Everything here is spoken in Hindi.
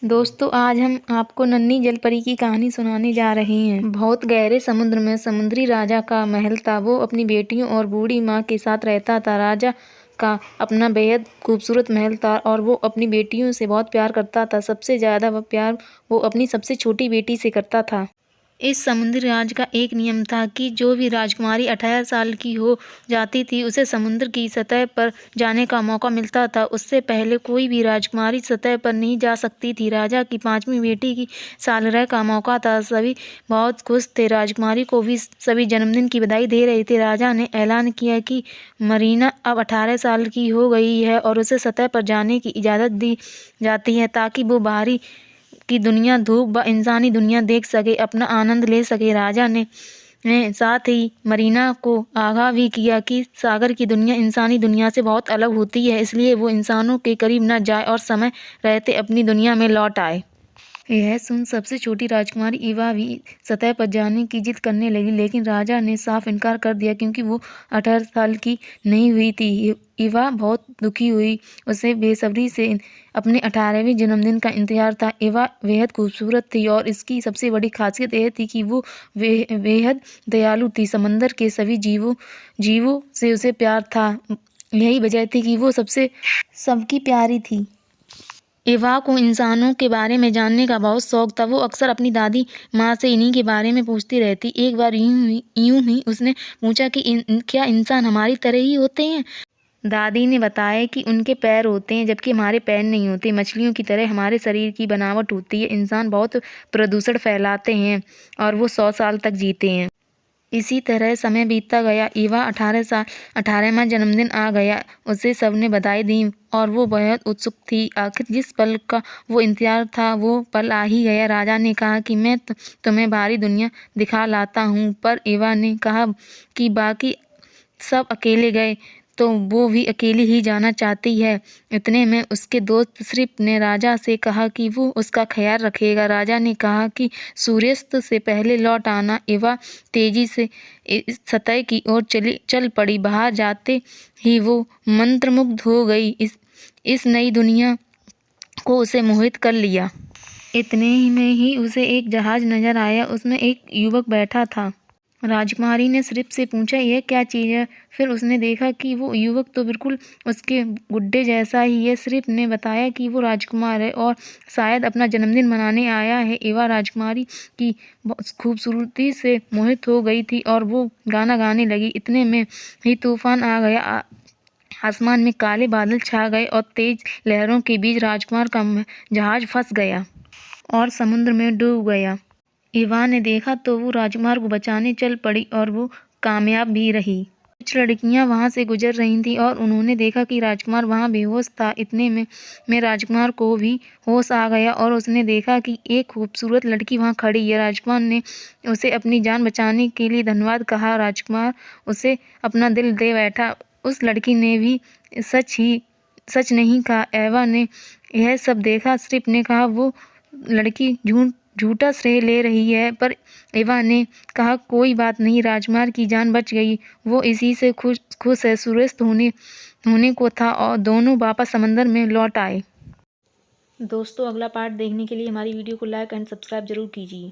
दोस्तों आज हम आपको नन्ही जलपरी की कहानी सुनाने जा रहे हैं। बहुत गहरे समुद्र में समुद्री राजा का महल था। वो अपनी बेटियों और बूढ़ी माँ के साथ रहता था। राजा का अपना बेहद खूबसूरत महल था और वो अपनी बेटियों से बहुत प्यार करता था। सबसे ज़्यादा प्यार वो अपनी सबसे छोटी बेटी से करता था। इस समुद्री राज का एक नियम था कि जो भी राजकुमारी 18 साल की हो जाती थी उसे समुद्र की सतह पर जाने का मौका मिलता था। उससे पहले कोई भी राजकुमारी सतह पर नहीं जा सकती थी। राजा की 5वीं बेटी की सालगिरह का मौका था। सभी बहुत खुश थे। राजकुमारी को भी सभी जन्मदिन की बधाई दे रहे थे। राजा ने ऐलान किया कि मरीना अब 18 साल की हो गई है और उसे सतह पर जाने की इजाज़त दी जाती है ताकि वो बाहरी की दुनिया, धूप व इंसानी दुनिया देख सके, अपना आनंद ले सके। राजा ने साथ ही मरीना को आगाह भी किया कि सागर की दुनिया इंसानी दुनिया से बहुत अलग होती है, इसलिए वो इंसानों के करीब न जाए और समय रहते अपनी दुनिया में लौट आए। यह सुन सबसे छोटी राजकुमारी ईवा भी सतह पर जाने की जिद करने लगी, लेकिन राजा ने साफ इनकार कर दिया क्योंकि वो 18 साल की नहीं हुई थी। ईवा बहुत दुखी हुई। उसे बेसब्री से अपने 18वें जन्मदिन का इंतजार था। ईवा बेहद खूबसूरत थी और इसकी सबसे बड़ी खासियत यह थी कि वो बेहद दयालु थी। समंदर के सभी जीवों से उसे प्यार था। यही वजह थी कि वो सबकी प्यारी थी। ईवा को इंसानों के बारे में जानने का बहुत शौक था। वो अक्सर अपनी दादी माँ से इन्हीं के बारे में पूछती रहती। एक बार यूं ही उसने पूछा कि क्या इंसान हमारी तरह ही होते हैं? दादी ने बताया कि उनके पैर होते हैं जबकि हमारे पैर नहीं होते। मछलियों की तरह हमारे शरीर की बनावट होती है। इंसान बहुत प्रदूषण फैलाते हैं और वो 100 साल तक जीते हैं। इसी तरह समय बीतता गया। ईवा 18वां जन्मदिन आ गया। उसे सबने बधाई दी और वो बहुत उत्सुक थी। आखिर जिस पल का वो इंतजार था वो पल आ ही गया। राजा ने कहा कि मैं तुम्हें बाहरी दुनिया दिखा लाता हूँ, पर ईवा ने कहा कि बाकी सब अकेले गए तो वो भी अकेली ही जाना चाहती है। इतने में उसके दोस्त श्रिप ने राजा से कहा कि वो उसका ख्याल रखेगा। राजा ने कहा कि सूर्यास्त से पहले लौट आना। ईवा तेजी से इस सतह की ओर चल पड़ी। बाहर जाते ही वो मंत्रमुग्ध हो गई। इस नई दुनिया को उसे मोहित कर लिया। इतने ही में ही उसे एक जहाज नजर आया। उसमें एक युवक बैठा था। राजकुमारी ने श्रिप से पूछा, यह क्या चीज़ है? फिर उसने देखा कि वो युवक तो बिल्कुल उसके गुड्डे जैसा ही है। श्रिप ने बताया कि वो राजकुमार है और शायद अपना जन्मदिन मनाने आया है। ईवा राजकुमारी की खूबसूरती से मोहित हो गई थी और वो गाना गाने लगी। इतने में ही तूफान आ गया। आसमान में काले बादल छा गए और तेज लहरों के बीच राजकुमार का जहाज फंस गया और समुद्र में डूब गया। ईवा ने देखा तो वो राजकुमार को बचाने चल पड़ी और वो कामयाब भी रही। कुछ लड़कियां वहां से गुजर रही थीं और उन्होंने देखा कि राजकुमार वहां बेहोश था। इतने में राजकुमार को भी होश आ गया और उसने देखा कि एक खूबसूरत लड़की वहां खड़ी है। राजकुमार ने उसे अपनी जान बचाने के लिए धन्यवाद कहा। राजकुमार उसे अपना दिल दे बैठा। उस लड़की ने भी सच नहीं कहा। ईवा ने यह सब देखा। श्रिप ने कहा वो लड़की झूठा श्रेय ले रही है, पर ईवा ने कहा कोई बात नहीं, राजकुमार की जान बच गई। वो इसी से खुश है। सूर्यास्त होने को था और दोनों वापस समंदर में लौट आए। दोस्तों अगला पार्ट देखने के लिए हमारी वीडियो को लाइक एंड सब्सक्राइब जरूर कीजिए।